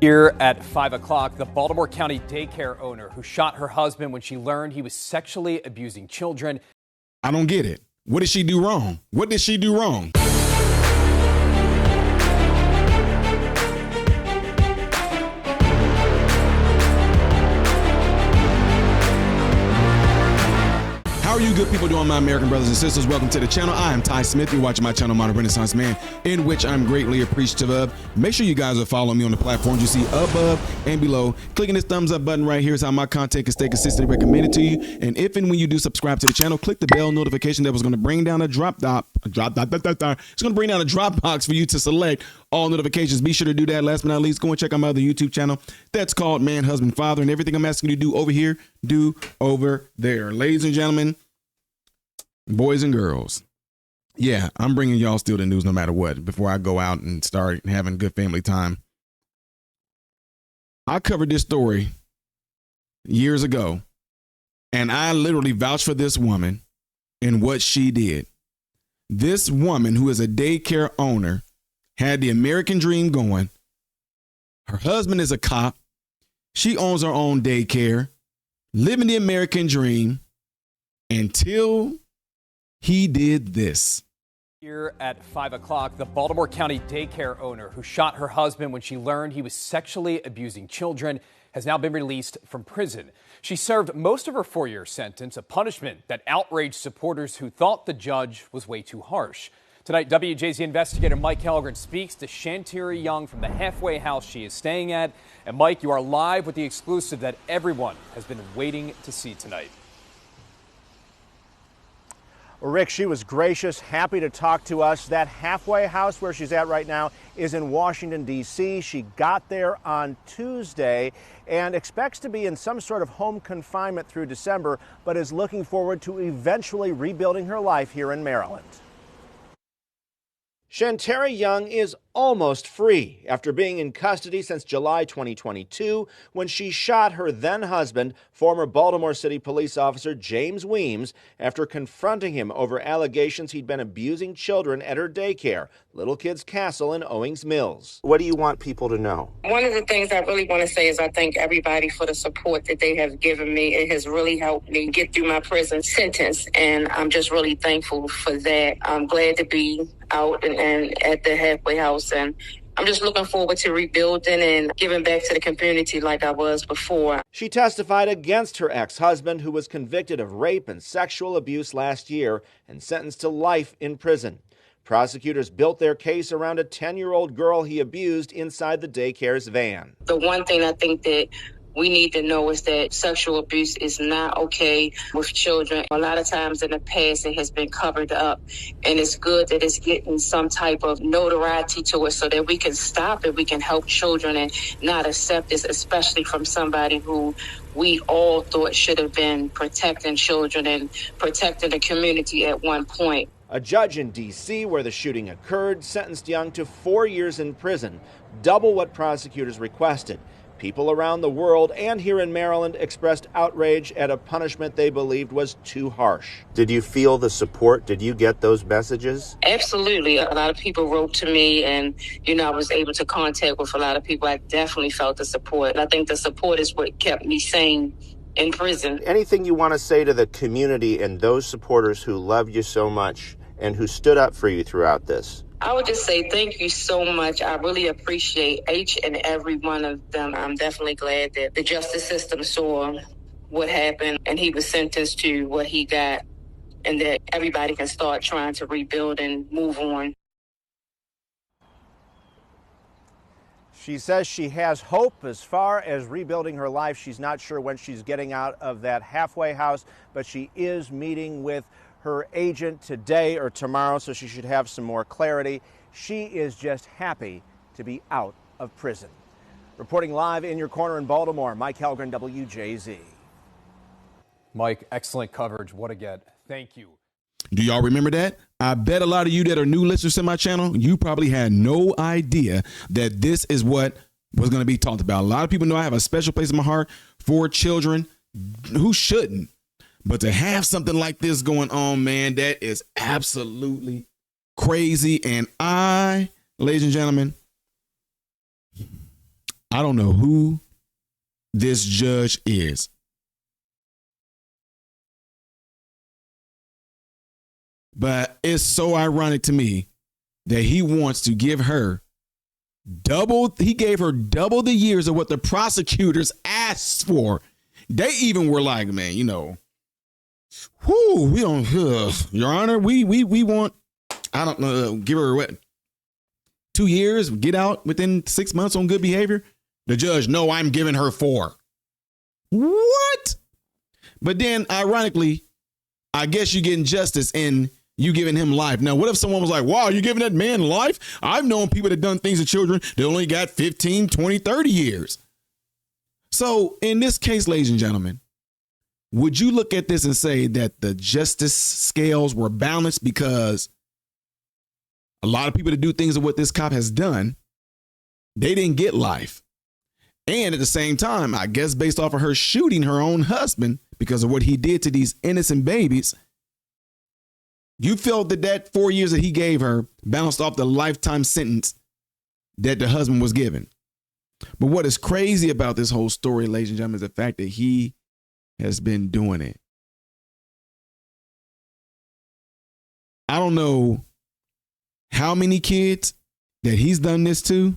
Here at 5 o'clock, the Baltimore County daycare owner who shot her husband when she learned he was sexually abusing children. I don't get it. What did she do wrong? What did she do wrong? How are you good people doing, my American brothers and sisters? Welcome to the channel. I am Ty Smith. You're watching my channel, Modern Renaissance Man, in which I'm greatly appreciative of. Make sure you guys are following me on the platforms you see above and below. Clicking this thumbs up button right here is how my content can stay consistently recommended to you. And if and when you do subscribe to the channel, click the bell notification that was going to bring down a It's going to bring down a drop box for you to select all notifications. Be sure to do that. Last but not least, go and check out my other YouTube channel that's called Man, Husband, Father. And everything I'm asking you to do over here, do over there. Ladies and gentlemen, boys and girls, yeah, I'm bringing y'all still the news no matter what before I go out and start having good family time. I covered this story years ago, and I literally vouched for this woman and what she did. This woman, who is a daycare owner, had the American dream going. Her husband is a cop. She owns her own daycare, living the American dream until he did this. Here at 5 o'clock, the Baltimore County daycare owner who shot her husband when she learned he was sexually abusing children has now been released from prison. She served most of her 4-year sentence, a punishment that outraged supporters who thought the judge was way too harsh. Tonight, WJZ investigator Mike Helgren speaks to Shantira Young from the halfway house she is staying at. And Mike, you are live with the exclusive that everyone has been waiting to see tonight. Rick, she was gracious, happy to talk to us. That halfway house where she's at right now is in Washington, D.C. She got there on Tuesday and expects to be in some sort of home confinement through December, but is looking forward to eventually rebuilding her life here in Maryland. Shantira Young is almost free after being in custody since July 2022 when she shot her then husband, former Baltimore City police officer James Weems, after confronting him over allegations he'd been abusing children at her daycare, Little Kids Castle in Owings Mills. What do you want people to know? One of the things I really want to say is I thank everybody for the support that they have given me. It has really helped me get through my prison sentence, and I'm just really thankful for that. I'm glad to be out and at the halfway house, and I'm just looking forward to rebuilding and giving back to the community like I was before. She testified against her ex-husband, who was convicted of rape and sexual abuse last year and sentenced to life in prison. Prosecutors built their case around a 10-year-old girl he abused inside the daycare's van. The one thing I think that we need to know is that sexual abuse is not okay with children. A lot of times in the past, it has been covered up, and it's good that it's getting some type of notoriety to it so that we can stop it, we can help children and not accept this, especially from somebody who we all thought should have been protecting children and protecting the community at one point. A judge in D.C., where the shooting occurred, sentenced Young to 4 years in prison, double what prosecutors requested. People around the world and here in Maryland expressed outrage at a punishment they believed was too harsh. Did you feel the support? Did you get those messages? Absolutely. A lot of people wrote to me, and, I was able to contact with a lot of people. I definitely felt the support. And I think the support is what kept me sane in prison. Anything you want to say to the community and those supporters who love you so much and who stood up for you throughout this? I would just say thank you so much. I really appreciate each and every one of them. I'm definitely glad that the justice system saw what happened and he was sentenced to what he got, and that everybody can start trying to rebuild and move on. She says she has hope as far as rebuilding her life. She's not sure when she's getting out of that halfway house, but she is meeting with her agent today or tomorrow, so she should have some more clarity. She is just happy to be out of prison. Reporting live in your corner in Baltimore, Mike Helgren, WJZ. Mike, excellent coverage. What a get. Thank you. Do y'all remember that? I bet a lot of you that are new listeners to my channel, you probably had no idea that this is what was going to be talked about. A lot of people know I have a special place in my heart for children. Who shouldn't? But to have something like this going on, man, that is absolutely crazy. And ladies and gentlemen, I don't know who this judge is. But it's so ironic to me that he wants to give her he gave her double the years of what the prosecutors asked for. They even were like, man, we don't, Your Honor, we want, I don't know, give her what, 2 years, get out within 6 months on good behavior. The judge, no, I'm giving her 4. What? But then, ironically, I guess you're getting justice in you giving him life. Now, what if someone was like, wow, you're giving that man life? I've known people that done things to children that only got 15, 20, 30 years. So in this case, ladies and gentlemen, would you look at this and say that the justice scales were balanced because a lot of people that do things of what this cop has done, they didn't get life? And at the same time, I guess based off of her shooting her own husband because of what he did to these innocent babies, you felt that 4 years that he gave her bounced off the lifetime sentence that the husband was given. But what is crazy about this whole story, ladies and gentlemen, is the fact that he has been doing it. I don't know how many kids that he's done this to,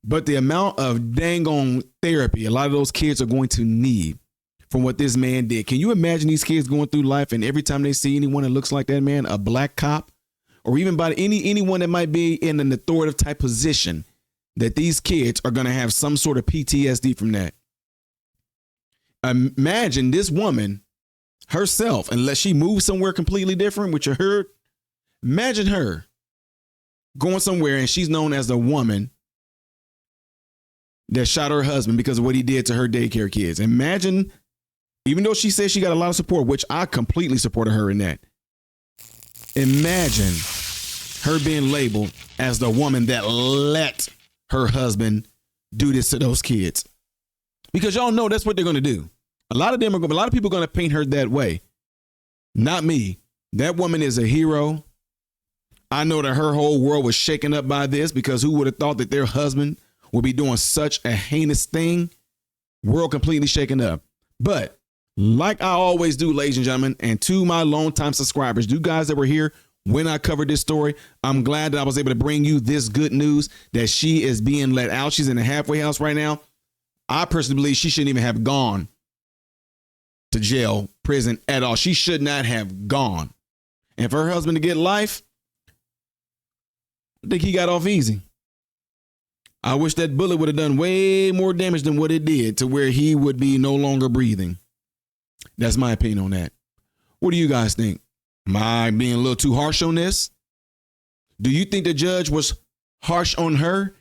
but the amount of dang on therapy a lot of those kids are going to need from what this man did. Can you imagine these kids going through life and every time they see anyone that looks like that man, a black cop, or even by anyone that might be in an authoritative type position, that these kids are going to have some sort of PTSD from that? Imagine this woman herself, unless she moves somewhere completely different, which you heard, imagine her going somewhere and she's known as the woman that shot her husband because of what he did to her daycare kids. Imagine, even though she says she got a lot of support, which I completely supported her in that. Imagine her being labeled as the woman that let her husband do this to those kids. Because y'all know that's what they're going to do. A lot of people are going to paint her that way. Not me. That woman is a hero. I know that her whole world was shaken up by this, because who would have thought that their husband would be doing such a heinous thing? World completely shaken up. But like I always do, ladies and gentlemen, and to my longtime subscribers, you guys that were here when I covered this story, I'm glad that I was able to bring you this good news that she is being let out. She's in a halfway house right now. I personally believe she shouldn't even have gone to jail, prison at all. She should not have gone. And for her husband to get life, I think he got off easy. I wish that bullet would have done way more damage than what it did, to where he would be no longer breathing. That's my opinion on that. What do you guys think? Am I being a little too harsh on this? Do you think the judge was harsh on her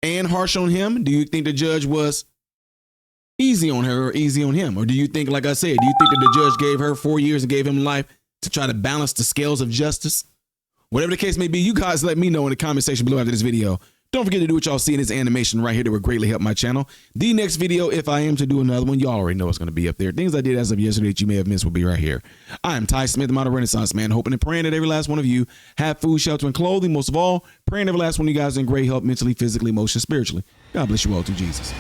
and harsh on him? Do you think the judge was easy on her or easy on him? Or do you think, like I said, do you think that the judge gave her 4 years and gave him life to try to balance the scales of justice? Whatever the case may be, you guys let me know in the comment section below after this video. Don't forget to do what y'all see in this animation right here that would greatly help my channel. The next video, if I am to do another one, y'all already know it's going to be up there. Things I did as of yesterday that you may have missed will be right here. I am Ty Smith, the Modern Renaissance Man, hoping and praying that every last one of you have food, shelter, and clothing. Most of all, praying every last one of you guys in great health, mentally, physically, emotionally, spiritually. God bless you all, through Jesus.